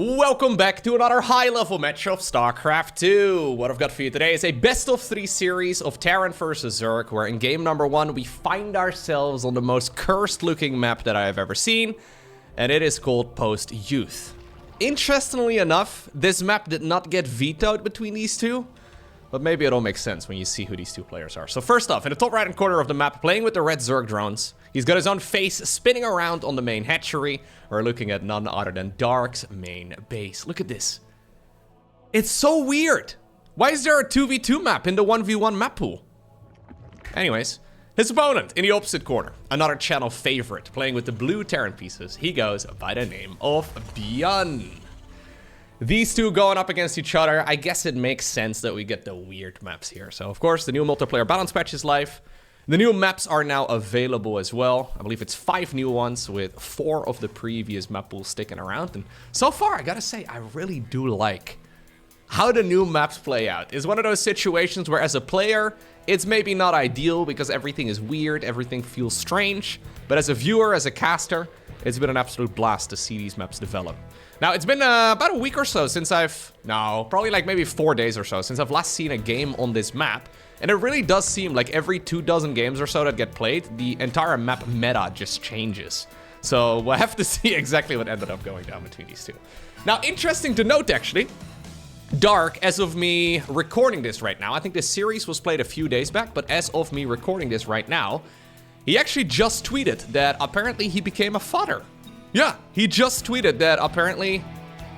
Welcome back to another high-level match of StarCraft 2. What I've got for you today is a best-of-3 series of Terran versus Zerg, where in game number 1 we find ourselves on the most cursed-looking map that I have ever seen, and it is called Post-Youth. Interestingly enough, this map did not get vetoed between these two, but maybe it'll make sense when you see who these two players are. So first off, in the top right-hand corner of the map, playing with the red Zerg drones, he's got his own face spinning around on the main hatchery. We're looking at none other than Dark's main base. Look at this. It's so weird. Why is there a 2v2 map in the 1v1 map pool? Anyways, his opponent in the opposite corner, another channel favorite, playing with the blue Terran pieces. He goes by the name of ByuN. These two going up against each other, I guess it makes sense that we get the weird maps here. So, of course, the new multiplayer balance patch is live. The new maps are now available as well. I believe it's 5 new ones with 4 of the previous map pools sticking around. And so far, I gotta say, I really do like how the new maps play out. It's one of those situations where as a player, it's maybe not ideal because everything is weird, everything feels strange. But as a viewer, as a caster, it's been an absolute blast to see these maps develop. Now, it's been about a week or so since probably like maybe 4 days or so since I've last seen a game on this map. And it really does seem like every 24 games or so that get played, the entire map meta just changes. So we'll have to see exactly what ended up going down between these two. Now, interesting to note, actually, Dark, as of me recording this right now, I think this series was played a few days back, but as of me recording this right now, he actually just tweeted that apparently he became a father. Yeah, he just tweeted that apparently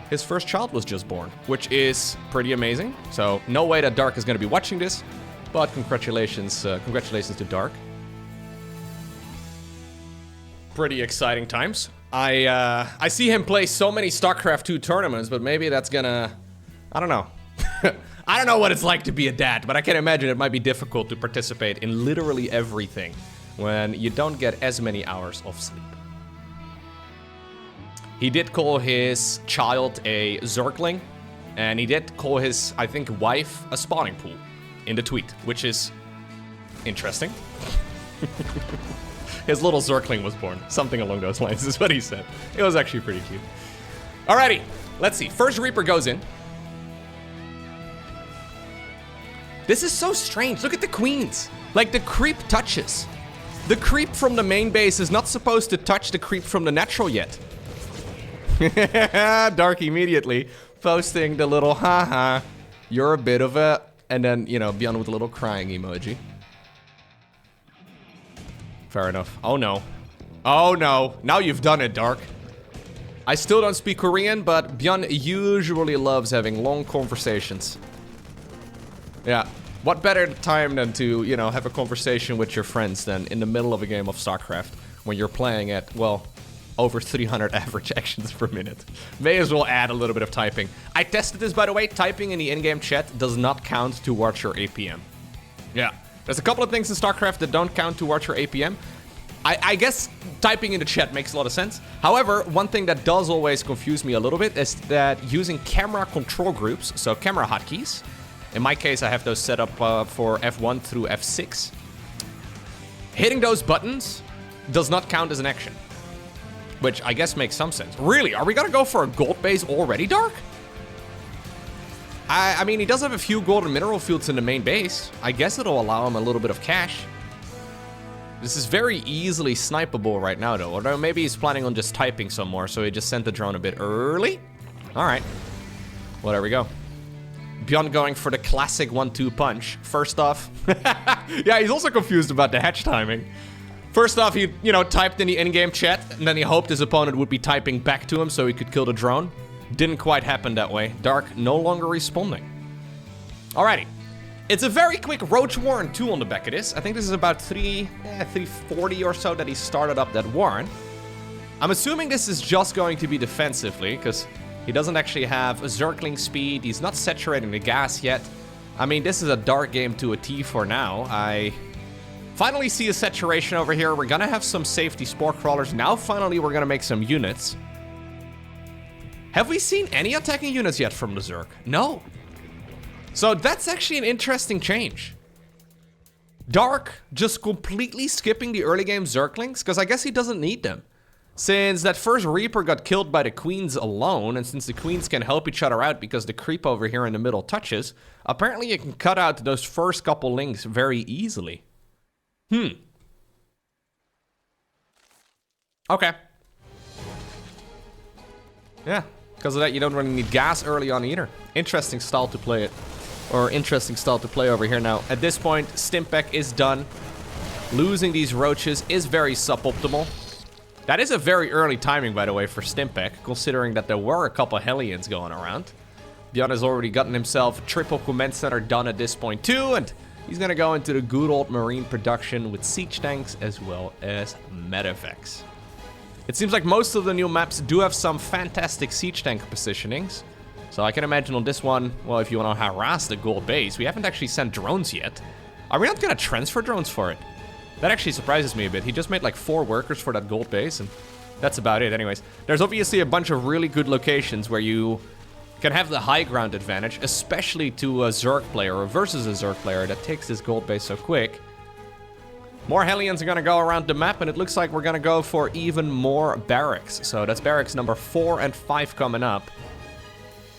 his first child was just born, which is pretty amazing. So no way that Dark is going to be watching this. But congratulations to Dark. Pretty exciting times. I see him play so many StarCraft 2 tournaments, but maybe that's gonna... I don't know. I don't know what it's like to be a dad, but I can imagine it might be difficult to participate in literally everything when you don't get as many hours of sleep. He did call his child a Zergling, and he did call his, I think, wife a spawning pool in the tweet, which is interesting. His little Zergling was born. Something along those lines is what he said. It was actually pretty cute. Alrighty, let's see. First Reaper goes in. This is so strange. Look at the queens. Like, the creep touches. The creep from the main base is not supposed to touch the creep from the natural yet. Dark immediately posting the little haha, you're a bit of a... And then, you know, ByuN with a little crying emoji. Fair enough. Oh no. Oh no. Now you've done it, Dark. I still don't speak Korean, but ByuN usually loves having long conversations. Yeah. What better time than to, you know, have a conversation with your friends than in the middle of a game of StarCraft when you're playing at, well, over 300 average actions per minute. May as well add a little bit of typing. I tested this, by the way. Typing in the in-game chat does not count towards your APM. Yeah, there's a couple of things in StarCraft that don't count towards your APM. I guess typing in the chat makes a lot of sense. However, one thing that does always confuse me a little bit is that using camera control groups, so camera hotkeys, in my case I have those set up for F1 through F6, hitting those buttons does not count as an action. Which I guess makes some sense. Really? Are we gonna go for a gold base already, Dark? I mean, he does have a few gold and mineral fields in the main base. I guess it'll allow him a little bit of cash. This is very easily snipeable right now, though. Or maybe he's planning on just typing some more, so he just sent the drone a bit early? Alright. Well, there we go. ByuN going for the classic 1-2 punch. First off... yeah, he's also confused about the hatch timing. First off, he, you know, typed in the in-game chat, and then he hoped his opponent would be typing back to him so he could kill the drone. Didn't quite happen that way. Dark no longer responding. Alrighty. It's a very quick Roach Warren 2 on the back of this. I think this is about 340 or so that he started up that Warren. I'm assuming this is just going to be defensively, because he doesn't actually have a Zergling speed. He's not saturating the gas yet. I mean, this is a Dark game to a T for now. I... finally see a saturation over here. We're gonna have some safety spore crawlers. Now finally we're gonna make some units. Have we seen any attacking units yet from the Zerg? No. So that's actually an interesting change. Dark just completely skipping the early game Zerglings, because I guess he doesn't need them. Since that first Reaper got killed by the Queens alone, and since the Queens can help each other out because the creep over here in the middle touches, apparently you can cut out those first couple links very easily. Okay. Yeah, because of that you don't really need gas early on either. Interesting style to play it. Or interesting style to play over here now. At this point, Stimpec is done. Losing these roaches is very suboptimal. That is a very early timing, by the way, for Stimpec, considering that there were a couple Hellions going around. ByuN has already gotten himself a triple command center done at this point too, and he's gonna go into the good old marine production with siege tanks as well as medevacs. It seems like most of the new maps do have some fantastic siege tank positionings. So I can imagine on this one, well, if you want to harass the gold base, we haven't actually sent drones yet. Are we not gonna transfer drones for it? That actually surprises me a bit. He just made like 4 workers for that gold base, and that's about it anyways. There's obviously a bunch of really good locations where you can have the high ground advantage, especially to a Zerg player or versus a Zerg player that takes this gold base so quick. More Hellions are gonna go around the map, and it looks like we're gonna go for even more barracks. So that's barracks number 4 and 5 coming up.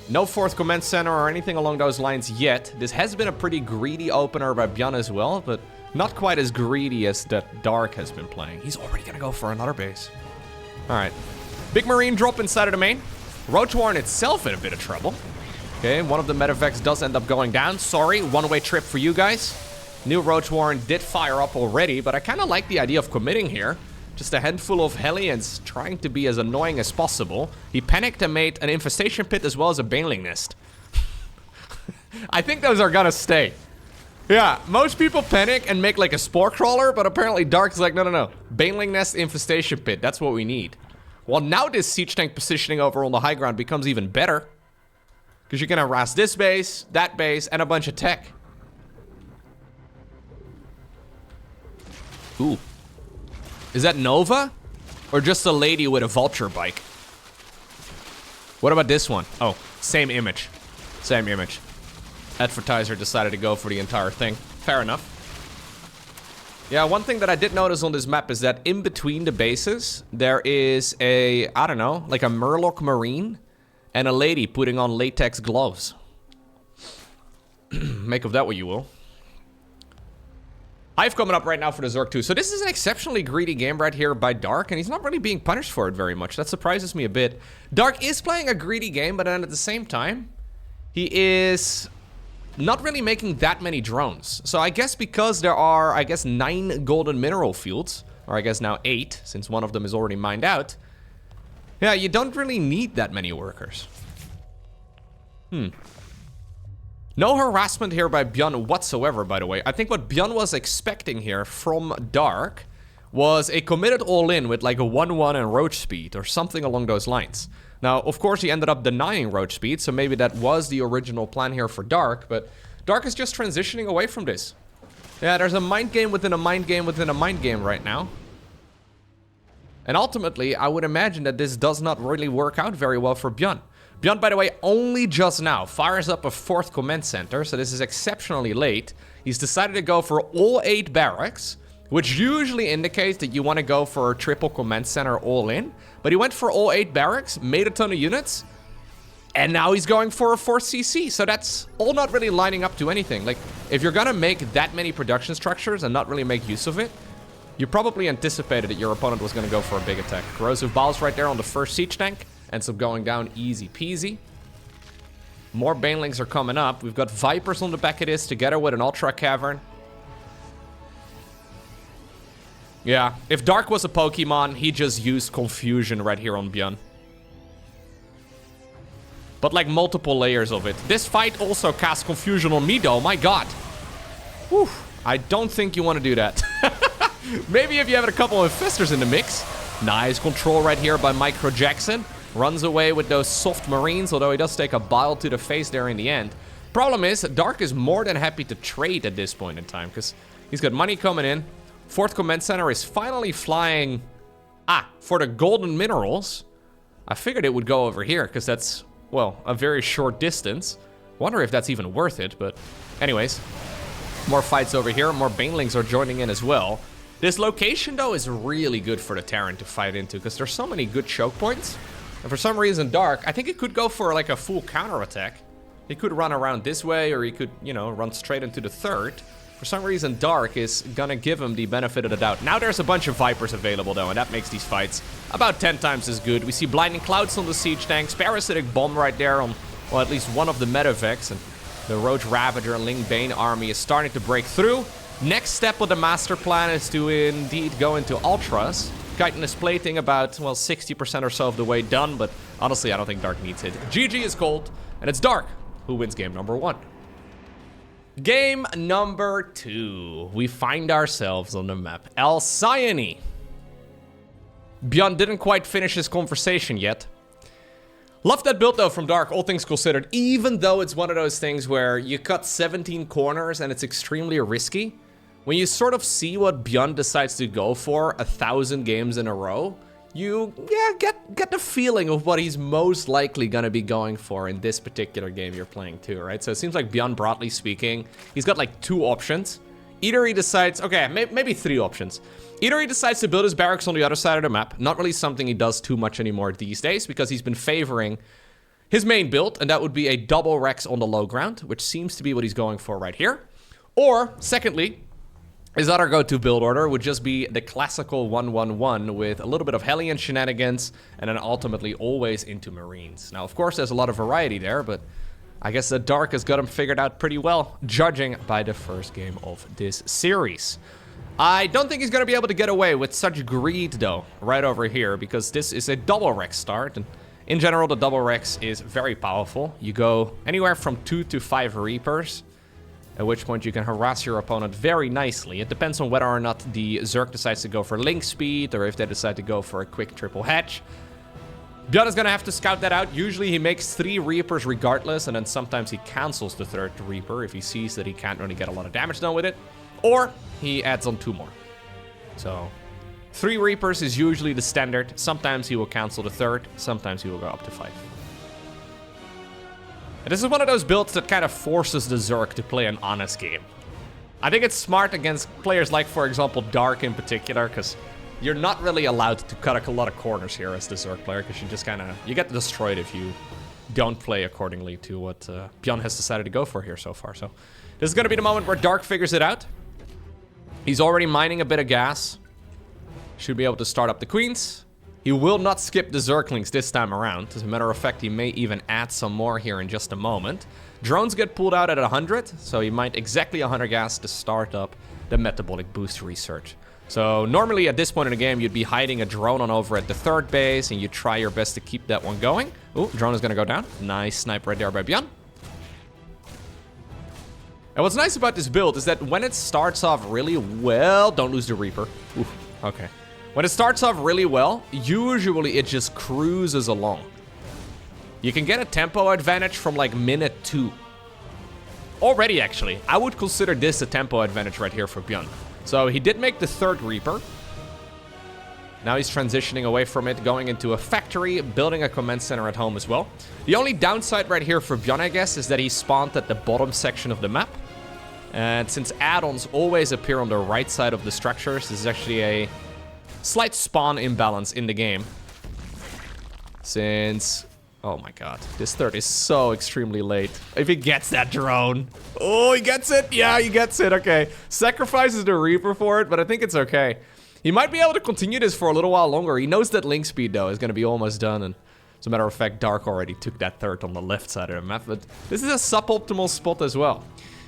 No 4th command center or anything along those lines yet. This has been a pretty greedy opener by ByuN as well, but not quite as greedy as that Dark has been playing. He's already gonna go for another base. Alright. Big marine drop inside of the main. Roach Warren itself in a bit of trouble. Okay, one of the medevacs does end up going down. Sorry, one-way trip for you guys. New Roach Warren did fire up already, but I kind of like the idea of committing here. Just a handful of Hellions trying to be as annoying as possible. He panicked and made an infestation pit as well as a baneling nest. I think those are gonna stay. Yeah, most people panic and make like a spore crawler, but apparently Dark's like, no. Baneling nest, infestation pit, that's what we need. Well, now this siege tank positioning over on the high ground becomes even better. Because you can harass this base, that base, and a bunch of tech. Ooh. Is that Nova? Or just a lady with a vulture bike? What about this one? Oh, same image. Same image. Advertiser decided to go for the entire thing. Fair enough. Yeah, one thing that I did notice on this map is that in between the bases, there is a, I don't know, like a Murloc Marine and a lady putting on latex gloves. Make of that what you will. Hive coming up right now for the Zerg 2. So this is an exceptionally greedy game right here by Dark, and he's not really being punished for it very much. That surprises me a bit. Dark is playing a greedy game, but then at the same time, he is not really making that many drones. So I guess because there are, 9 golden mineral fields, or I guess now 8, since one of them is already mined out. Yeah, you don't really need that many workers. No harassment here by ByuN whatsoever, by the way. I think what ByuN was expecting here from Dark was a committed all-in with like a 1-1 and roach speed, or something along those lines. Now, of course, he ended up denying roach speed, so maybe that was the original plan here for Dark, but Dark is just transitioning away from this. Yeah, there's a mind game within a mind game within a mind game right now. And ultimately, I would imagine that this does not really work out very well for ByuN. ByuN, by the way, only just now fires up a 4th command center, so this is exceptionally late. He's decided to go for all 8 barracks, which usually indicates that you want to go for a triple command center all in. But he went for all 8 barracks, made a ton of units, and now he's going for a 4th CC. So that's all not really lining up to anything. Like, if you're gonna make that many production structures and not really make use of it, you probably anticipated that your opponent was gonna go for a big attack. Corrosive Balls right there on the first siege tank. Ends up going down easy peasy. More banelings are coming up. We've got Vipers on the back of this together with an Ultra Cavern. Yeah, if Dark was a Pokemon, he just used Confusion right here on ByuN. But like multiple layers of it. This fight also casts Confusion on me though, my god. Whew, I don't think you want to do that. Maybe if you have a couple of Infestors in the mix. Nice control right here by Micro Jackson. Runs away with those soft Marines, although he does take a bile to the face there in the end. Problem is, Dark is more than happy to trade at this point in time, because he's got money coming in. 4th command center is finally flying, for the golden minerals. I figured it would go over here, because that's, well, a very short distance. Wonder if that's even worth it, but anyways. More fights over here, more banelings are joining in as well. This location, though, is really good for the Terran to fight into, because there's so many good choke points. And for some reason, Dark, I think he could go for like a full counterattack. He could run around this way, or he could, you know, run straight into the third. For some reason, Dark is gonna give him the benefit of the doubt. Now there's a bunch of Vipers available, though, and that makes these fights about 10 times as good. We see Blinding Clouds on the Siege tanks, Parasitic Bomb right there on, well, at least one of the Medivacs, and the Roach Ravager and Ling Bane army is starting to break through. Next step of the master plan is to indeed go into Ultras. Chitin is plating about, well, 60% or so of the way done, but honestly, I don't think Dark needs it. GG is cold, and it's Dark who wins game number 1. Game number 2. We find ourselves on the map Alcyone. ByuN didn't quite finish his conversation yet. Love that build, though, from Dark, all things considered, even though it's one of those things where you cut 17 corners and it's extremely risky. When you sort of see what ByuN decides to go for 1,000 games in a row, you get the feeling of what he's most likely going to be going for in this particular game you're playing too, right? So it seems like ByuN, broadly speaking, he's got like 2 options. Either he decides, okay, maybe 3 options. Either he decides to build his barracks on the other side of the map, not really something he does too much anymore these days, because he's been favoring his main build, and that would be a double Rex on the low ground, which seems to be what he's going for right here. Or, secondly, his other go-to build order would just be the classical 1-1-1 with a little bit of Hellion shenanigans, and then ultimately always into Marines. Now, of course, there's a lot of variety there, but I guess the Dark has got him figured out pretty well, judging by the first game of this series. I don't think he's going to be able to get away with such greed, though, right over here, because this is a double Rex start, and in general, the double Rex is very powerful. You go anywhere from 2 to 5 Reapers, at which point you can harass your opponent very nicely. It depends on whether or not the Zerg decides to go for link speed, or if they decide to go for a quick triple hatch. ByuN is going to have to scout that out. Usually he makes 3 Reapers regardless, and then sometimes he cancels the 3rd Reaper if he sees that he can't really get a lot of damage done with it. Or he adds on 2 more. So 3 Reapers is usually the standard. Sometimes he will cancel the 3rd, sometimes he will go up to 5. And this is one of those builds that kind of forces the Zerg to play an honest game. I think it's smart against players like, for example, Dark in particular, because you're not really allowed to cut a lot of corners here as the Zerg player, because you just kind of, you get destroyed if you don't play accordingly to what ByuN has decided to go for here so far. So this is going to be the moment where Dark figures it out. He's already mining a bit of gas. Should be able to start up the Queens. He will not skip the Zerglings this time around. As a matter of fact, he may even add some more here in just a moment. Drones get pulled out at 100, so he might exactly 100 gas to start up the metabolic boost research. So normally at this point in the game, you'd be hiding a drone on over at the 3rd base, and you try your best to keep that one going. Ooh, drone is going to go down. Nice snipe right there by ByuN. And what's nice about this build is that when it starts off really well... Don't lose the Reaper. Ooh, okay. When it starts off really well, usually it just cruises along. You can get a tempo advantage from like minute 2. Already, actually. I would consider this a tempo advantage right here for ByuN. So he did make the 3rd Reaper. Now he's transitioning away from it, going into a factory, building a command center at home as well. The only downside right here for ByuN, I guess, is that he spawned at the bottom section of the map. And since add-ons always appear on the right side of the structures, this is actually a slight spawn imbalance in the game. Since... Oh my god, this 3rd is so extremely late. If he gets that drone. Oh, he gets it? Yeah, he gets it. Okay. Sacrifices the Reaper for it, but I think it's okay. He might be able to continue this for a little while longer. He knows that link speed, though, is going to be almost done. And as a matter of fact, Dark already took that 3rd on the left side of the map. But this is a suboptimal spot as well.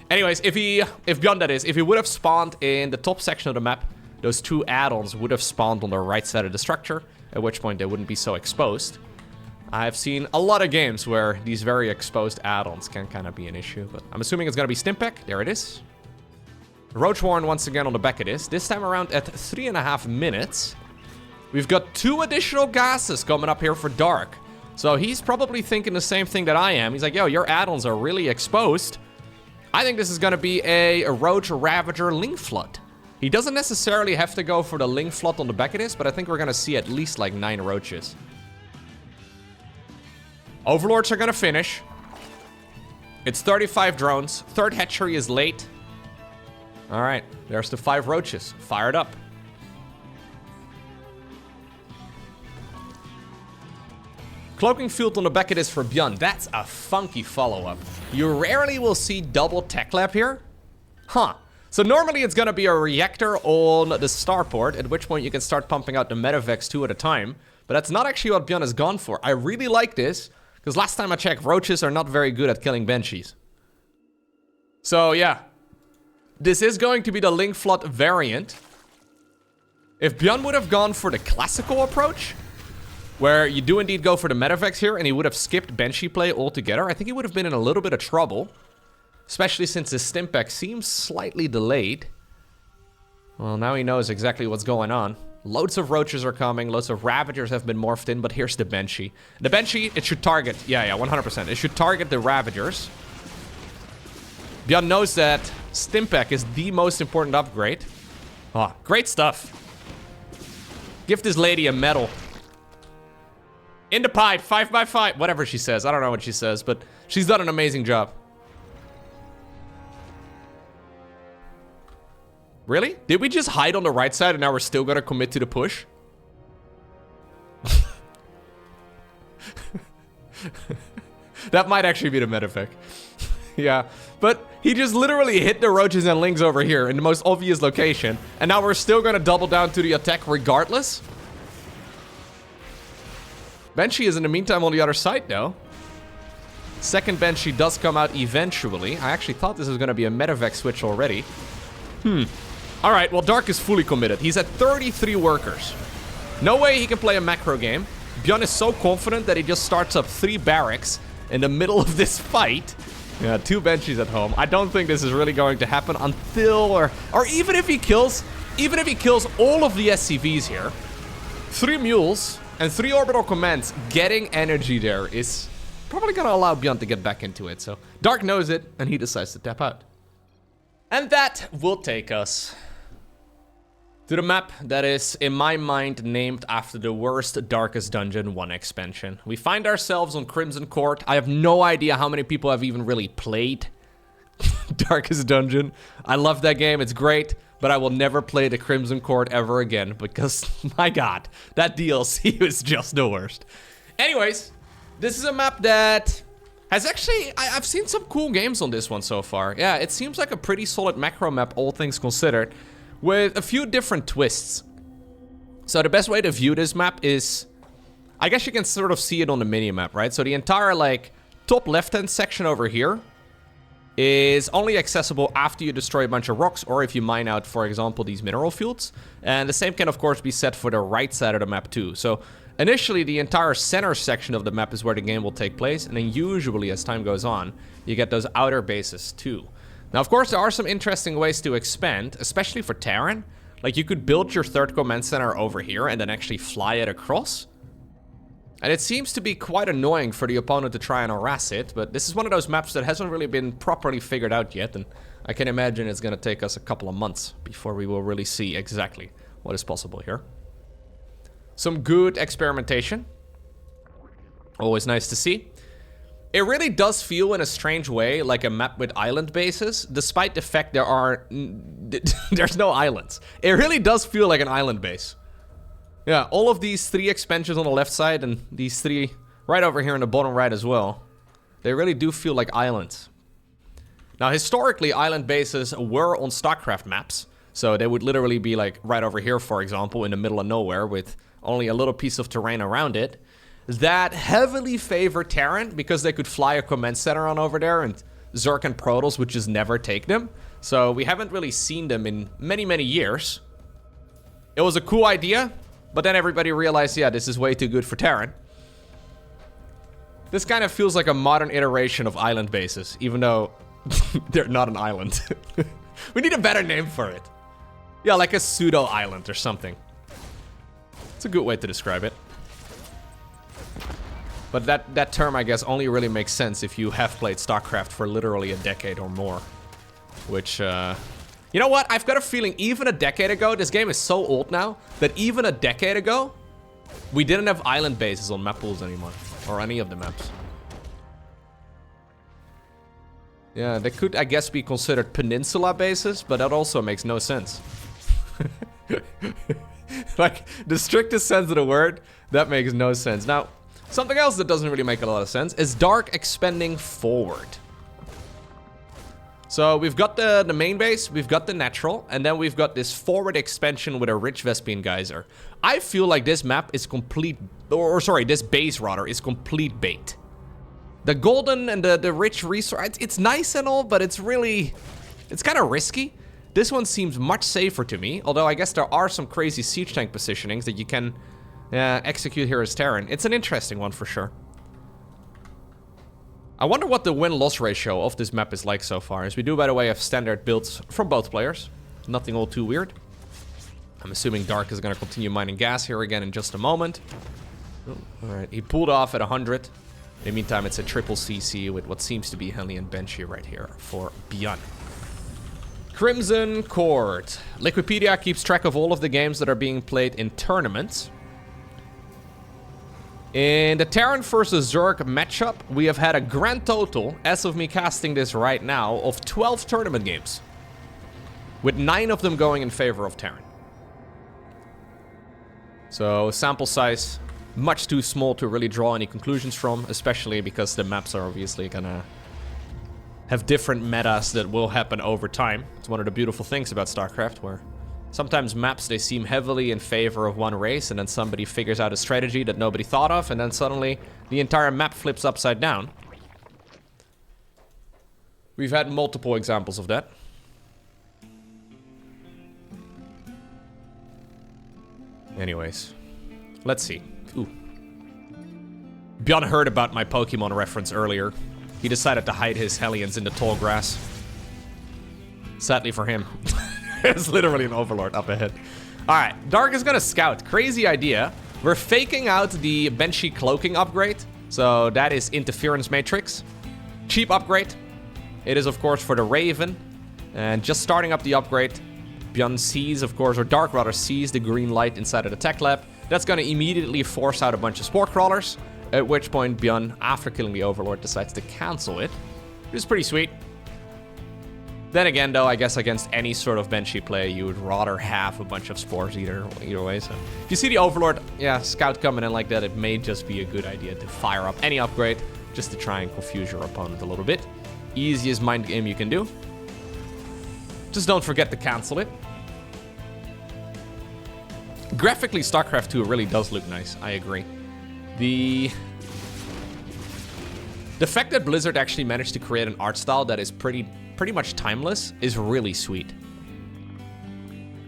Anyways, if ByuN, that is, if he would have spawned in the top section of the map, those 2 add-ons would have spawned on the right side of the structure, at which point they wouldn't be so exposed. I've seen a lot of games where these very exposed add-ons can kind of be an issue, but I'm assuming it's going to be Stimpack. There it is. Roach Warren once again on the back of this time around at 3.5 minutes. We've got 2 additional gases coming up here for Dark. So he's probably thinking the same thing that I am. He's like, yo, your add-ons are really exposed. I think this is going to be a Roach Ravager Link Flood. He doesn't necessarily have to go for the Link Flood on the back of this, but I think we're going to see at least like 9 Roaches. Overlords are going to finish. It's 35 drones. 3rd hatchery is late. All right, there's the 5 Roaches. Fired up. Cloaking field on the back of this for ByuN. That's a funky follow-up. You rarely will see double tech lab here. Huh. So normally it's gonna be a reactor on the starport, at which point you can start pumping out the medevacs 2 at a time. But that's not actually what ByuN has gone for. I really like this, because last time I checked, roaches are not very good at killing banshees. So yeah, this is going to be the link flood variant. If ByuN would have gone for the classical approach, where you do indeed go for the medevacs here, and he would have skipped banshee play altogether, I think he would have been in a little bit of trouble. Especially since his Stimpak seems slightly delayed. Well, now he knows exactly what's going on. Loads of roaches are coming, loads of ravagers have been morphed in, but here's the banshee. The banshee, it should target, yeah, 100%. It should target the ravagers. ByuN knows that Stimpak is the most important upgrade. Oh, great stuff. Give this lady a medal. In the pipe, 5x5, whatever she says. I don't know what she says, but she's done an amazing job. Really? Did we just hide on the right side and now we're still gonna commit to the push? That might actually be the medevac. Yeah, but he just literally hit the roaches and lings over here in the most obvious location. And now we're still gonna double down to the attack regardless? Banshee is in the meantime on the other side though. Second Banshee does come out eventually. I actually thought this was gonna be a medevac switch already. Alright, well, Dark is fully committed. He's at 33 workers. No way he can play a macro game. ByuN is so confident that he just starts up 3 barracks in the middle of this fight. Yeah, 2 Banshees at home. I don't think this is really going to happen until, or even if he kills all of the SCVs here. 3 mules and 3 orbital commands getting energy there is probably gonna allow ByuN to get back into it. So Dark knows it and he decides to tap out. And that will take us to the map that is, in my mind, named after the worst Darkest Dungeon 1 expansion. We find ourselves on Crimson Court. I have no idea how many people have even really played Darkest Dungeon. I love that game, it's great, but I will never play the Crimson Court ever again because, my god, that DLC was just the worst. Anyways, this is a map that has actually, I've seen some cool games on this one so far. Yeah, it seems like a pretty solid macro map, all things considered, with a few different twists. So the best way to view this map is, I guess you can sort of see it on the mini-map, right? So the entire, like, top left-hand section over here is only accessible after you destroy a bunch of rocks or if you mine out, for example, these mineral fields. And the same can, of course, be said for the right side of the map, too. So initially, the entire center section of the map is where the game will take place, and then usually, as time goes on, you get those outer bases, too. Now, of course, there are some interesting ways to expand, especially for Terran. Like, you could build your third command center over here and then actually fly it across. And it seems to be quite annoying for the opponent to try and harass it, but this is one of those maps that hasn't really been properly figured out yet, and I can imagine it's gonna take us a couple of months before we will really see exactly what is possible here. Some good experimentation. Always nice to see. It really does feel in a strange way like a map with island bases, despite the fact there's no islands. It really does feel like an island base. Yeah, all of these 3 expansions on the left side and these 3 right over here in the bottom right as well. They really do feel like islands. Now, historically, island bases were on StarCraft maps. So they would literally be like right over here, for example, in the middle of nowhere with only a little piece of terrain around it. That heavily favor Terran because they could fly a command center on over there and Zerg and Protoss would just never take them. So we haven't really seen them in many, many years. It was a cool idea, but then everybody realized, yeah, this is way too good for Terran. This kind of feels like a modern iteration of island bases, even though they're not an island. We need a better name for it. Yeah, like a pseudo-island or something. It's a good way to describe it. But that term, I guess, only really makes sense if you have played StarCraft for literally a decade or more. Which, you know what? I've got a feeling even a decade ago, this game is so old now, that even a decade ago, we didn't have island bases on map pools anymore. Or any of the maps. Yeah, they could, I guess, be considered peninsula bases, but that also makes no sense. Like, the strictest sense of the word, that makes no sense. Now, Something else that doesn't really make a lot of sense is Dark expanding forward. So we've got the main base, we've got the natural, and then we've got this forward expansion with a rich Vespian geyser. I feel like this map is complete, or sorry, this base rather, is complete bait. The golden and the rich resource, it's nice and all, but it's really, it's kind of risky. This one seems much safer to me, although I guess there are some crazy siege tank positionings that you can execute here as Terran. It's an interesting one for sure. I wonder what the win-loss ratio of this map is like so far, as we do, by the way, have standard builds from both players. Nothing all too weird. I'm assuming Dark is going to continue mining gas here again in just a moment. Oh, alright, he pulled off at 100. In the meantime, it's a triple CC with what seems to be Hellion Banshee right here for ByuN. Crimson Court. Liquipedia keeps track of all of the games that are being played in tournaments. In the Terran versus Zerg matchup, we have had a grand total, as of me casting this right now, of 12 tournament games, with 9 of them going in favor of Terran. So, sample size, much too small to really draw any conclusions from, especially because the maps are obviously gonna have different metas that will happen over time. It's one of the beautiful things about StarCraft, where sometimes maps, they seem heavily in favor of one race, and then somebody figures out a strategy that nobody thought of, and then suddenly the entire map flips upside down. We've had multiple examples of that. Anyways, let's see. Ooh. ByuN heard about my Pokemon reference earlier. He decided to hide his Hellions in the tall grass. Sadly for him. There's literally an Overlord up ahead. Alright, Dark is gonna scout. Crazy idea. We're faking out the Banshee cloaking upgrade. So that is Interference Matrix. Cheap upgrade. It is, of course, for the Raven. And just starting up the upgrade, ByuN sees, of course, or Dark rather, sees the green light inside of the tech lab. That's gonna immediately force out a bunch of Spore Crawlers. At which point ByuN, after killing the Overlord, decides to cancel it. Which is pretty sweet. Then again, though, I guess against any sort of Banshee play, you would rather have a bunch of spores either way. So if you see the Overlord, yeah, scout coming in like that, it may just be a good idea to fire up any upgrade just to try and confuse your opponent a little bit. Easiest mind game you can do. Just don't forget to cancel it. Graphically, StarCraft 2 really does look nice. I agree. The fact that Blizzard actually managed to create an art style that is pretty much timeless is really sweet.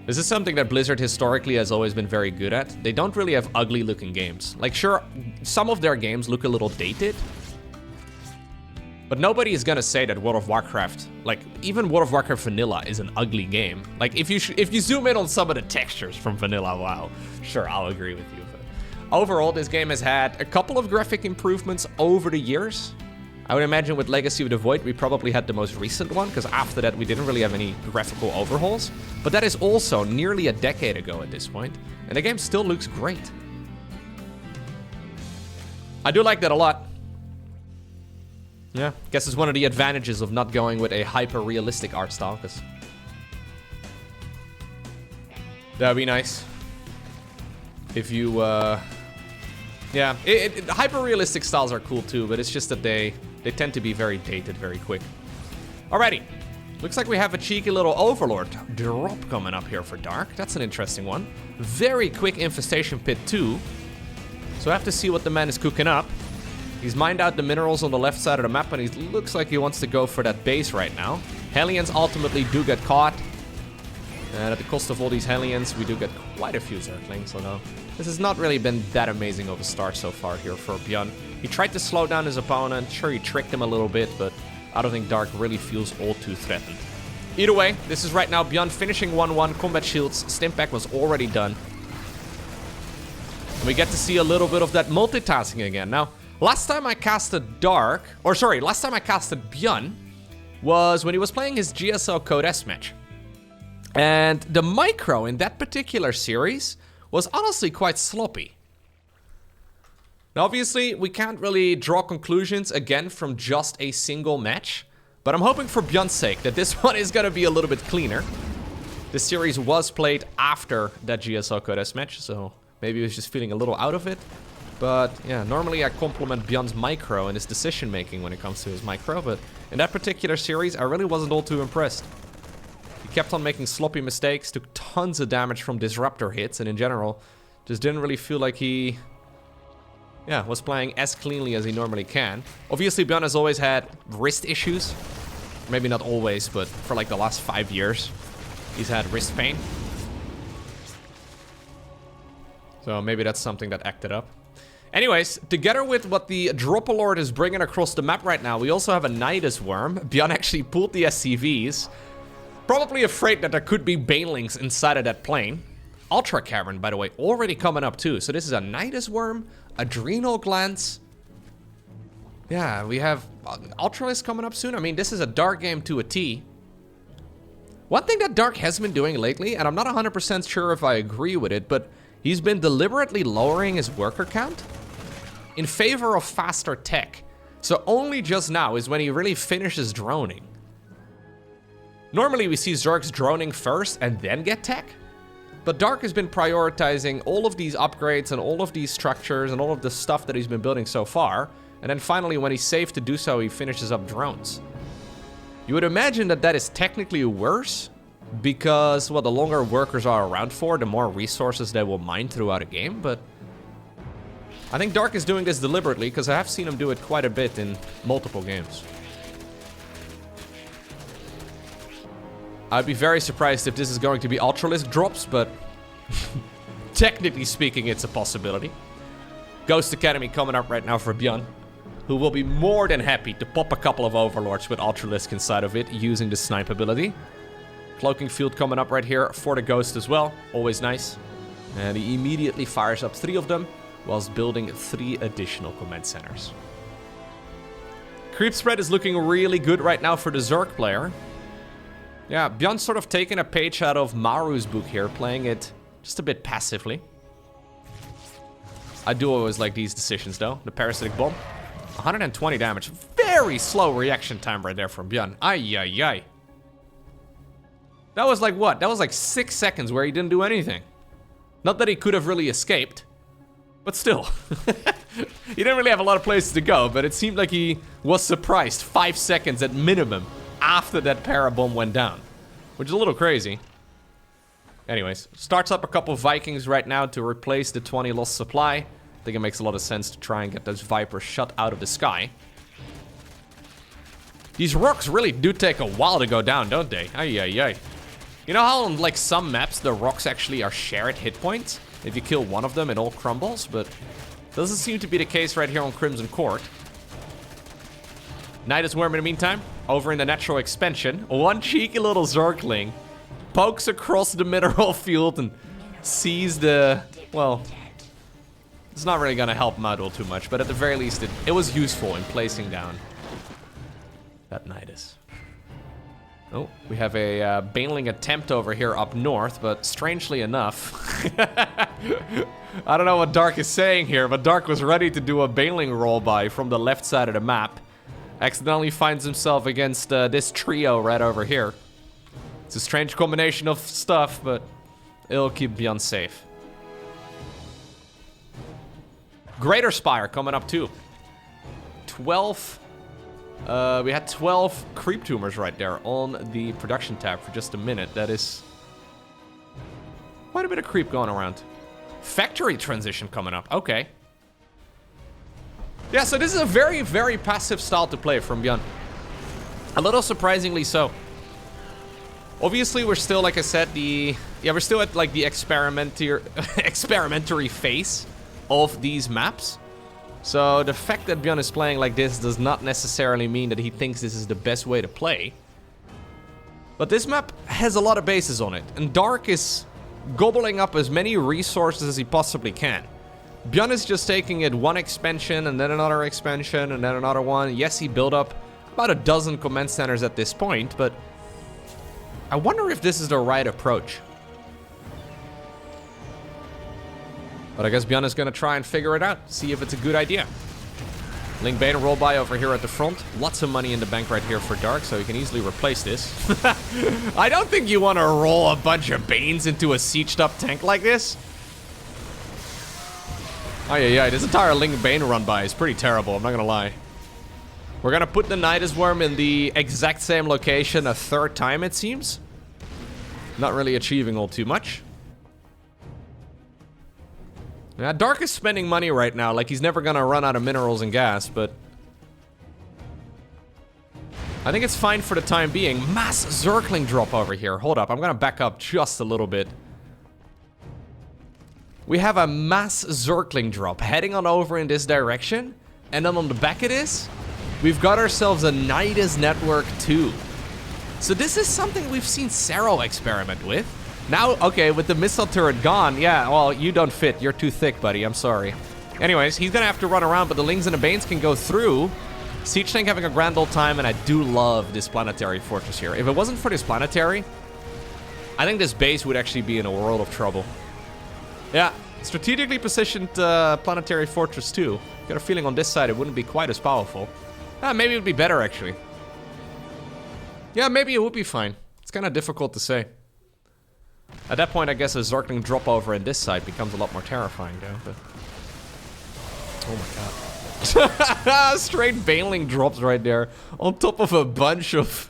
This is something that Blizzard historically has always been very good at. They don't really have ugly looking games. Like, sure, some of their games look a little dated, but nobody is gonna say that World of Warcraft, like even World of Warcraft Vanilla, is an ugly game. Like, if you zoom in on some of the textures from Vanilla, wow, sure, I'll agree with you. But overall, this game has had a couple of graphic improvements over the years. I would imagine with Legacy of the Void, we probably had the most recent one, because after that, we didn't really have any graphical overhauls. But that is also nearly a decade ago at this point, and the game still looks great. I do like that a lot. Yeah, guess it's one of the advantages of not going with a hyper-realistic art style, because that'd be nice. If you, yeah, hyper-realistic styles are cool too, but it's just that they tend to be very dated very quick. Alrighty. Looks like we have a cheeky little Overlord drop coming up here for Dark. That's an interesting one. Very quick Infestation Pit too. So I have to see what the man is cooking up. He's mined out the minerals on the left side of the map, and he looks like he wants to go for that base right now. Hellions ultimately do get caught. And at the cost of all these Hellions, we do get quite a few Zerglings, although this has not really been that amazing of a start so far here for ByuN. He tried to slow down his opponent. Sure, he tricked him a little bit, but I don't think Dark really feels all too threatened. Either way, this is right now ByuN finishing 1-1. Combat Shields. Stimpak was already done. And we get to see a little bit of that multitasking again. Now, last time I casted Dark, or sorry, last time I casted ByuN was when he was playing his GSL Code S match. And the micro in that particular series was honestly quite sloppy. Now, obviously, we can't really draw conclusions again from just a single match, but I'm hoping for ByuN's sake that this one is gonna be a little bit cleaner. This series was played after that GSL Code S match, so maybe he was just feeling a little out of it. But yeah, normally I compliment ByuN's micro and his decision making when it comes to his micro, but in that particular series I really wasn't all too impressed. He kept on making sloppy mistakes, took tons of damage from disruptor hits, and in general just didn't really feel like he was playing as cleanly as he normally can. Obviously ByuN has always had wrist issues. Maybe not always, but for like the last 5 years he's had wrist pain. So maybe that's something that acted up. Anyways, together with what the Dropalord is bringing across the map right now, we also have a Nydus worm. ByuN actually pulled the SCVs. Probably afraid that there could be banelings inside of that plane. Ultra Cavern, by the way, already coming up too. So this is a Nydus worm, Adrenal Glands. Yeah, we have Ultralisk coming up soon. I mean, this is a Dark game to a T. One thing that Dark has been doing lately, and I'm not 100% sure if I agree with it, but he's been deliberately lowering his worker count in favor of faster tech. So only just now is when he really finishes droning. Normally we see Zergs droning first and then get tech. But Dark has been prioritizing all of these upgrades and all of these structures and all of the stuff that he's been building so far. And then finally, when he's safe to do so, he finishes up drones. You would imagine that that is technically worse because, well, the longer workers are around for, the more resources they will mine throughout a game. But I think Dark is doing this deliberately because I have seen him do it quite a bit in multiple games. I'd be very surprised if this is going to be Ultralisk drops, but technically speaking, it's a possibility. Ghost Academy coming up right now for ByuN, who will be more than happy to pop a couple of Overlords with Ultralisk inside of it using the snipe ability. Cloaking Field coming up right here for the Ghost as well, always nice. And he immediately fires up 3 of them, whilst building 3 additional command centers. Creep spread is looking really good right now for the Zerg player. Yeah, ByuN's sort of taking a page out of Maru's book here, playing it just a bit passively. I do always like these decisions though. The Parasitic Bomb, 120 damage. Very slow reaction time right there from ByuN. Ay, ay, ay. That was like what? That was like 6 seconds where he didn't do anything. Not that he could have really escaped, but still. He didn't really have a lot of places to go, but it seemed like he was surprised 5 seconds at minimum after that Parabomb went down, which is a little crazy. Anyways, starts up a couple of Vikings right now to replace the 20 lost supply. I think it makes a lot of sense to try and get those Vipers shot out of the sky. These rocks really do take a while to go down, don't they? Ay, ay, ay. You know how on like some maps the rocks actually are shared hit points? If you kill one of them it all crumbles, but doesn't seem to be the case right here on Crimson Court. Nydus Worm in the meantime, over in the natural expansion. One cheeky little Zergling pokes across the mineral field and sees the, well, it's not really gonna help Model too much, but at the very least it was useful in placing down that Nydus. Oh, we have a Baneling attempt over here up north, but strangely enough, I don't know what Dark is saying here, but Dark was ready to do a Baneling roll by from the left side of the map. Accidentally finds himself against this trio right over here. It's a strange combination of stuff, but it'll keep ByuN safe. Greater Spire coming up too. 12. We had 12 creep tumors right there on the production tab for just a minute. That is quite a bit of creep going around. Factory transition coming up. Okay. Yeah, so this is a very, very passive style to play from ByuN. A little surprisingly so. Obviously, we're still, like I said, we're still at like the experimentary phase of these maps. So the fact that ByuN is playing like this does not necessarily mean that he thinks this is the best way to play. But this map has a lot of bases on it, and Dark is gobbling up as many resources as he possibly can. ByuN is just taking it one expansion, and then another expansion, and then another one. Yes, he built up about a dozen command centers at this point, but I wonder if this is the right approach. But I guess ByuN is going to try and figure it out, see if it's a good idea. Link Bane roll by over here at the front. Lots of money in the bank right here for Dark, so he can easily replace this. I don't think you want to roll a bunch of Banes into a sieged up tank like this. Oh yeah, this entire Ling Bane run by is pretty terrible, I'm not gonna lie. We're gonna put the Nydus worm in the exact same location a third time, it seems. Not really achieving all too much. Yeah, Dark is spending money right now, like he's never gonna run out of minerals and gas, but I think it's fine for the time being. Mass Zergling drop over here. Hold up, I'm gonna back up just a little bit. We have a mass Zergling drop heading on over in this direction, and then on the back of this, we've got ourselves a Nydus network too. So this is something we've seen Sero experiment with. Now, okay, with the missile turret gone, yeah, well, you don't fit. You're too thick, buddy. I'm sorry. Anyways, he's gonna have to run around, but the Lings and the Banes can go through. Siege Tank having a grand old time, and I do love this planetary fortress here. If it wasn't for this planetary, I think this base would actually be in a world of trouble. Yeah, strategically positioned planetary fortress too. Got a feeling on this side it wouldn't be quite as powerful. Maybe it would be better, actually. Yeah, maybe it would be fine. It's kind of difficult to say. At that point, I guess a Zergling drop over in this side becomes a lot more terrifying, though. But oh my god! Straight Baneling drops right there on top of a bunch of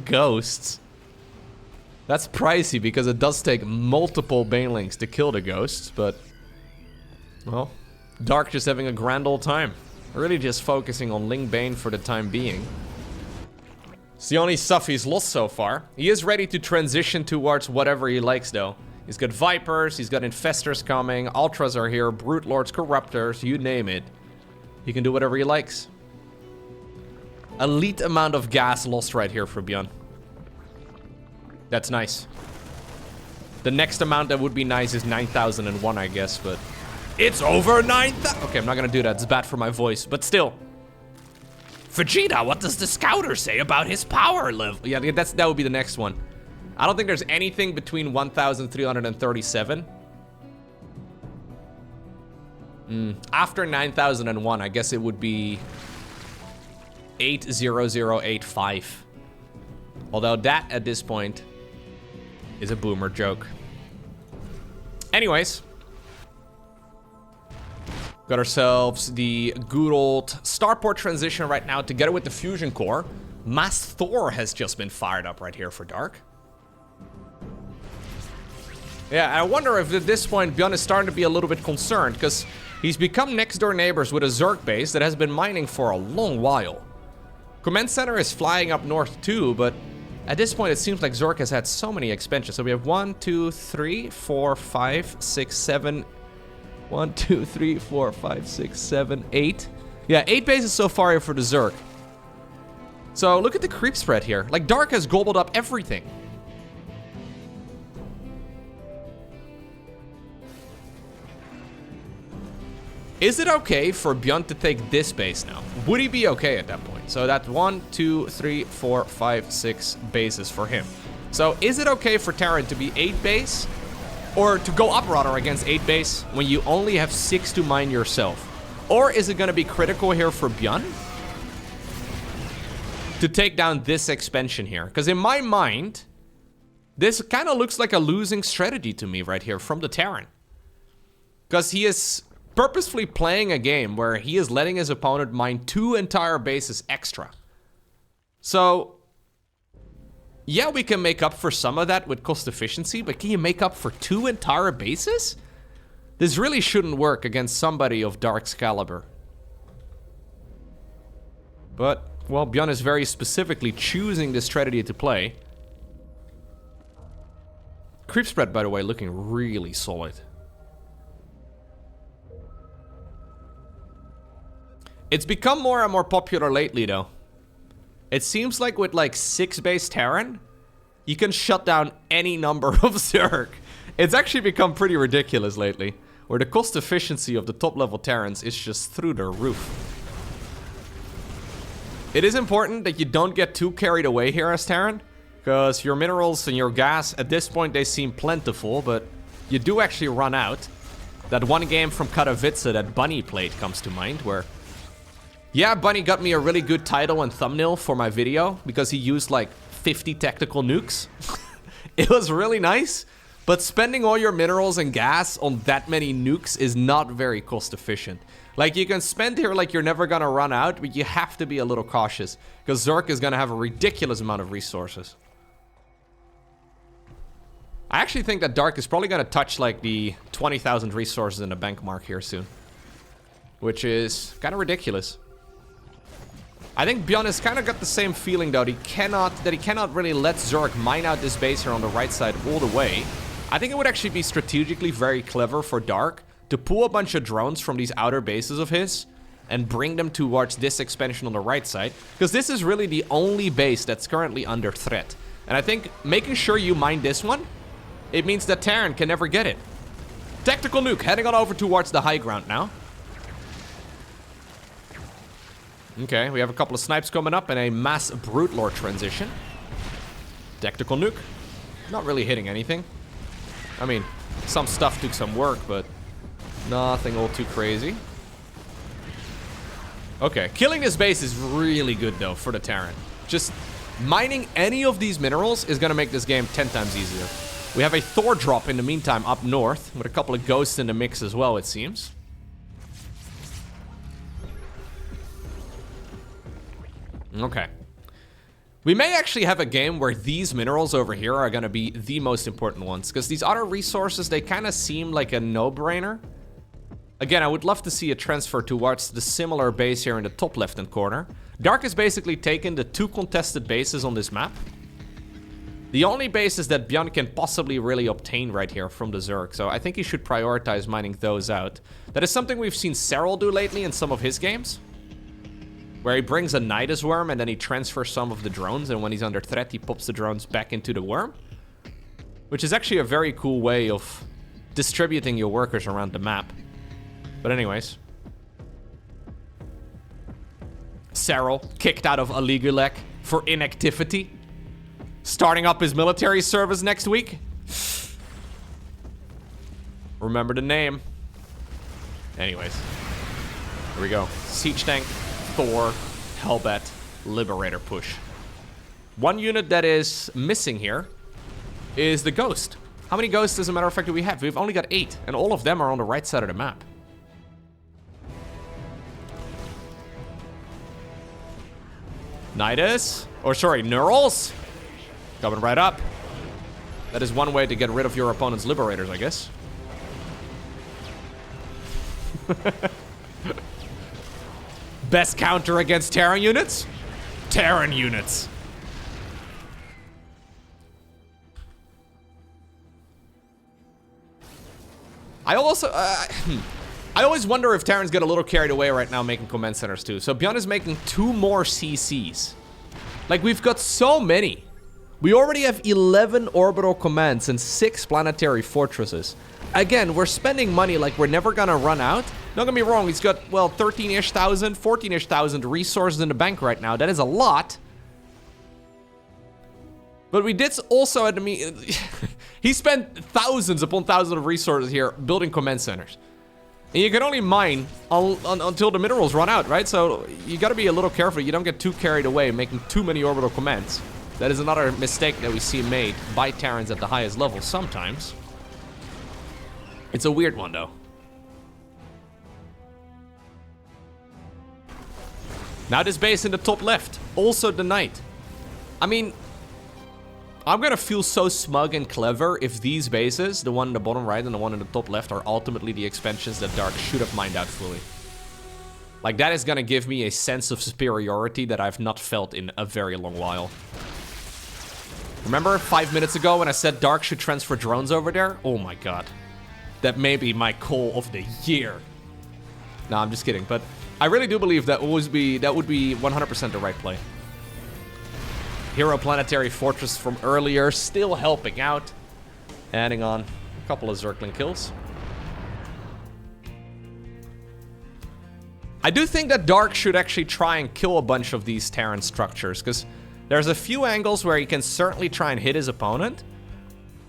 ghosts. That's pricey because it does take multiple Banelings to kill the ghosts, but well, Dark just having a grand old time. Really just focusing on Ling Bane for the time being. It's the only stuff he's lost so far. He is ready to transition towards whatever he likes, though. He's got Vipers, he's got Infestors coming, Ultras are here, Brute Lords, Corruptors, you name it. He can do whatever he likes. Elite amount of gas lost right here for ByuN. That's nice. The next amount that would be nice is 9,001, I guess, but it's over 9,000. Okay, I'm not gonna do that. It's bad for my voice, but still. Vegeta, what does the scouter say about his power level? Yeah, that would be the next one. I don't think there's anything between 1,337. After 9,001, I guess it would be 80085. Although that, at this point, is a boomer joke. Anyways. Got ourselves the good old starport transition right now together with the fusion core. Mass Thor has just been fired up right here for Dark. Yeah, I wonder if at this point ByuN is starting to be a little bit concerned because he's become next door neighbors with a Zerg base that has been mining for a long while. Command Center is flying up north too, but at this point it seems like Zerg has had so many expansions. So we have 1, 2, 3, 4, 5, 6, 7... 1, 2, 3, 4, 5, 6, 7, 8. Yeah, 8 bases so far here for the Zerg. So look at the creep spread here. Like, Dark has gobbled up everything. Is it okay for ByuN to take this base now? Would he be okay at that point? So that's 1, 2, 3, 4, 5, 6 bases for him. So is it okay for Terran to be 8 base? Or to go up rather against 8 base when you only have 6 to mine yourself? Or is it going to be critical here for ByuN to take down this expansion here? Because in my mind, this kind of looks like a losing strategy to me right here from the Terran. Because he is purposefully playing a game where he is letting his opponent mine 2 entire bases extra. So yeah, we can make up for some of that with cost efficiency, but can you make up for 2 entire bases? This really shouldn't work against somebody of Dark's caliber. But, well, ByuN is very specifically choosing this strategy to play. Creep spread, by the way, looking really solid. It's become more and more popular lately, though. It seems like with like 6 base Terran, you can shut down any number of Zerg. It's actually become pretty ridiculous lately, where the cost efficiency of the top level Terrans is just through the roof. It is important that you don't get too carried away here as Terran, because your minerals and your gas, at this point they seem plentiful, but you do actually run out. That one game from Katowice that Bunny played comes to mind, where yeah, Bunny got me a really good title and thumbnail for my video because he used like 50 tactical nukes. It was really nice, But spending all your minerals and gas on that many nukes is not very cost efficient. Like, you can spend here like you're never gonna run out, but you have to be a little cautious, because Zerg is gonna have a ridiculous amount of resources. I actually think that Dark is probably gonna touch like the 20,000 resources in the bank mark here soon, which is kind of ridiculous. I think ByuN has kind of got the same feeling though. He cannot really let Zerg mine out this base here on the right side all the way. I think it would actually be strategically very clever for Dark to pull a bunch of drones from these outer bases of his and bring them towards this expansion on the right side, because this is really the only base that's currently under threat. And I think making sure you mine this one, it means that Terran can never get it. Tactical nuke heading on over towards the high ground now. Okay, we have a couple of snipes coming up and a mass brute lord transition. Tactical nuke. Not really hitting anything. I mean, some stuff took some work, but nothing all too crazy. Okay, killing this base is really good though for the Terran. Just mining any of these minerals is gonna make this game 10 times easier. We have a Thor drop in the meantime up north, with a couple of ghosts in the mix as well, it seems. Okay. We may actually have a game where these minerals over here are going to be the most important ones, because these other resources, they kind of seem like a no-brainer. Again, I would love to see a transfer towards the similar base here in the top left-hand corner. Dark has basically taken the 2 contested bases on this map. The only bases that ByuN can possibly really obtain right here from the Zerg, so I think he should prioritize mining those out. That is something we've seen Serral do lately in some of his games, where he brings a Nydus worm and then he transfers some of the drones, and when he's under threat, he pops the drones back into the worm. Which is actually a very cool way of distributing your workers around the map. But anyways. Serral, kicked out of Aligulek for inactivity. Starting up his military service next week. Remember the name. Anyways. Here we go. Siege tank. Thor, Hellbat, Liberator push. One unit that is missing here is the Ghost. How many Ghosts, as a matter of fact, do we have? We've only got 8, and all of them are on the right side of the map. Nydus, or sorry, Neurals, coming right up. That is one way to get rid of your opponent's Liberators, I guess. Best counter against Terran units? Terran units. I also, I always wonder if Terrans get a little carried away right now making command centers too. So ByuN is making 2 more CCs. Like, we've got so many. We already have 11 orbital commands and 6 planetary fortresses. Again, we're spending money like we're never gonna run out. Don't get me wrong, he's got, well, 13-ish thousand, 14-ish thousand resources in the bank right now. That is a lot. But we did also at the he spent thousands upon thousands of resources here building command centers. And you can only mine until the minerals run out, right? So you gotta be a little careful. You don't get too carried away making too many orbital commands. That is another mistake that we see made by Terrans at the highest level sometimes. It's a weird one, though. Now this base in the top left, also the Knight. I mean, I'm gonna feel so smug and clever if these bases, the one in the bottom right and the one in the top left, are ultimately the expansions that Dark should have mined out fully. Like, that is gonna give me a sense of superiority that I've not felt in a very long while. Remember 5 minutes ago when I said Dark should transfer drones over there? Oh my god. That may be my call of the year. No, I'm just kidding, but I really do believe that would be 100% the right play. Hero Planetary Fortress from earlier, still helping out. Adding on a couple of Zergling kills. I do think that Dark should actually try and kill a bunch of these Terran structures, because there's a few angles where he can certainly try and hit his opponent.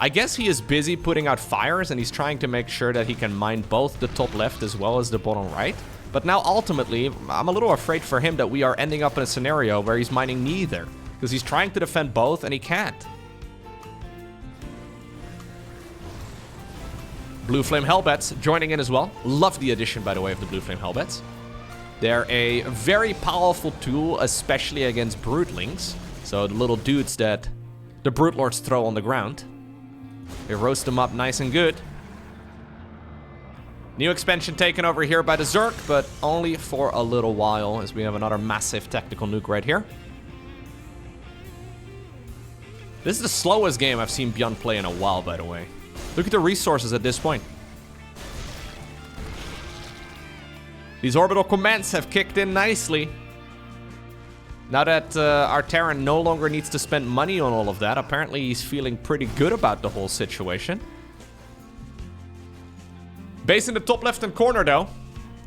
I guess he is busy putting out fires, and he's trying to make sure that he can mine both the top left as well as the bottom right. But now, ultimately, I'm a little afraid for him that we are ending up in a scenario where he's mining neither, because he's trying to defend both, and he can't. Blue Flame Hellbats joining in as well. Love the addition, by the way, of the Blue Flame Hellbats. They're a very powerful tool, especially against Broodlings. So the little dudes that the Brute Lords throw on the ground. They roast them up nice and good. New expansion taken over here by the Zerg, but only for a little while, as we have another massive tactical nuke right here. This is the slowest game I've seen ByuN play in a while, by the way. Look at the resources at this point. These orbital commands have kicked in nicely. Now that our Terran no longer needs to spend money on all of that, apparently he's feeling pretty good about the whole situation. Base in the top left-hand corner, though,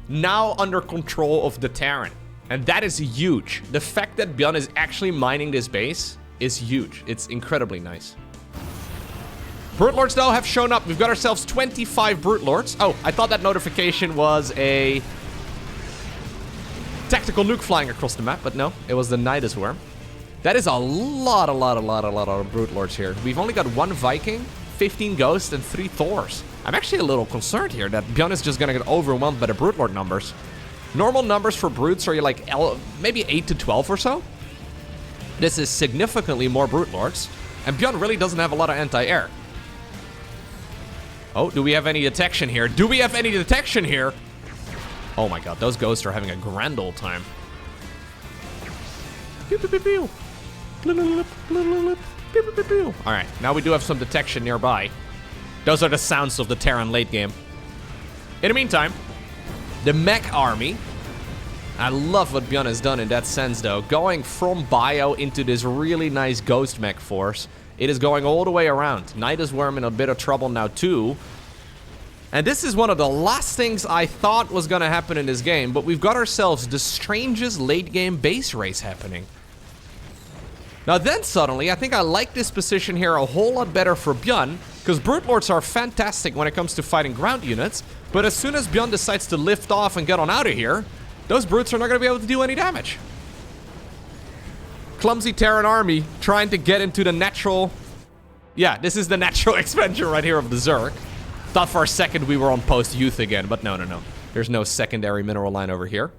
now under control of the Terran. And that is huge. The fact that ByuN is actually mining this base is huge. It's incredibly nice. Brute Lords, though, have shown up. We've got ourselves 25 Brute Lords. Oh, I thought that notification was a tactical nuke flying across the map, but no, it was the Nydus worm. That is a lot of Brute Lords here. We've only got 1 Viking, 15 Ghosts, and 3 Thors. I'm actually a little concerned here that ByuN is just gonna get overwhelmed by the Brute Lord numbers. Normal numbers for Brutes are like maybe 8 to 12 or so. This is significantly more Brute Lords, and ByuN really doesn't have a lot of anti-air. Oh, do we have any detection here? Do we have any detection here? Oh my god, those ghosts are having a grand old time. Alright, now we do have some detection nearby. Those are the sounds of the Terran late game. In the meantime, the mech army. I love what ByuN has done in that sense, though. Going from bio into this really nice ghost mech force. It is going all the way around. Nydus Worm in a bit of trouble now, too. And this is one of the last things I thought was going to happen in this game, but we've got ourselves the strangest late-game base race happening. Now then, suddenly, I think I like this position here a whole lot better for ByuN, because Brute Lords are fantastic when it comes to fighting ground units, but as soon as ByuN decides to lift off and get on out of here, those Brutes are not going to be able to do any damage. Clumsy Terran army trying to get into the natural... Yeah, this is the natural expansion right here of the Zerg. Thought for a second we were on post-youth again, but no. There's no secondary mineral line over here.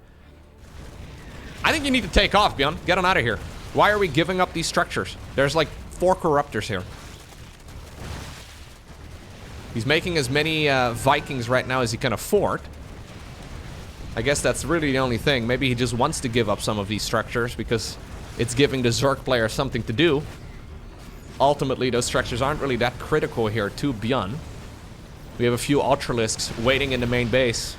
I think you need to take off, ByuN. Get on out of here. Why are we giving up these structures? There's like 4 corruptors here. He's making as many Vikings right now as he can afford. I guess that's really the only thing. Maybe he just wants to give up some of these structures because it's giving the Zerg player something to do. Ultimately, those structures aren't really that critical here to ByuN. We have a few Ultralisks waiting in the main base.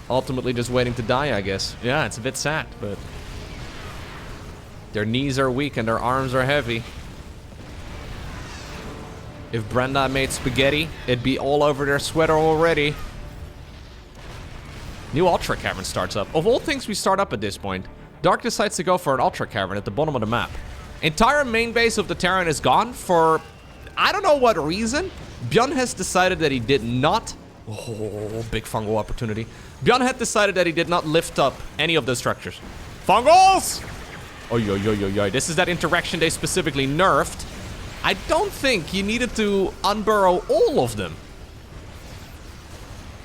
Ultimately just waiting to die, I guess. Yeah, it's a bit sad, but... their knees are weak and their arms are heavy. If Brenda made spaghetti, it'd be all over their sweater already. New Ultra Cavern starts up. Of all things we start up at this point, Dark decides to go for an Ultra Cavern at the bottom of the map. Entire main base of the Terran is gone for... I don't know what reason. ByuN has decided that he did not... Oh, big fungal opportunity. ByuN had decided that he did not lift up any of those structures. Fungals! Oy. This is that interaction they specifically nerfed. I don't think you needed to unburrow all of them.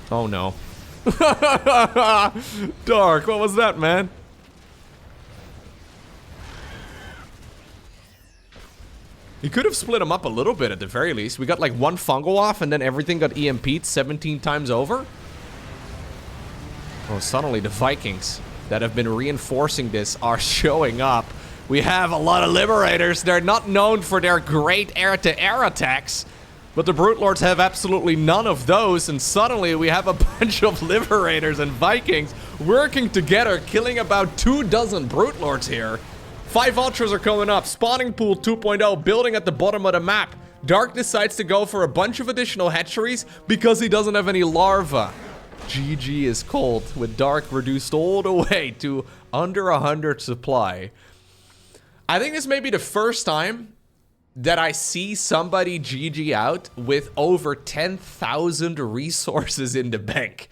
Oh no. Dark, what was that, man? You could have split them up a little bit at the very least. We got like 1 fungal off and then everything got EMP'd 17 times over. Oh, suddenly the Vikings that have been reinforcing this are showing up. We have a lot of Liberators. They're not known for their great air-to-air attacks, but the Brute Lords have absolutely none of those, and suddenly we have a bunch of Liberators and Vikings working together, killing about 24 Brute Lords here. 5 Ultras are coming up. Spawning Pool 2.0 building at the bottom of the map. Dark decides to go for a bunch of additional hatcheries because he doesn't have any larvae. GG is cold, with Dark reduced all the way to under 100 supply. I think this may be the first time that I see somebody GG out with over 10,000 resources in the bank.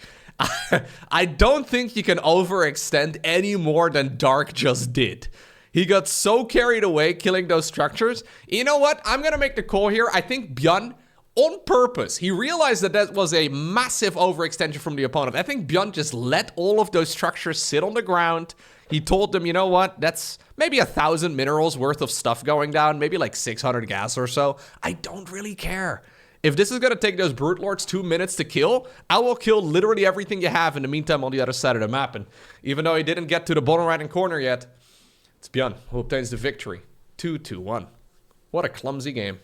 I don't think you can overextend any more than Dark just did. He got so carried away killing those structures. You know what? I'm gonna make the call here. I think ByuN on purpose. He realized that that was a massive overextension from the opponent. I think ByuN just let all of those structures sit on the ground. He told them, you know what, that's maybe 1,000 minerals worth of stuff going down, maybe like 600 gas or so. I don't really care. If this is going to take those Brute Lords 2 minutes to kill, I will kill literally everything you have in the meantime on the other side of the map. And even though he didn't get to the bottom right-hand corner yet, it's ByuN who obtains the victory. 2-2-1. What a clumsy game.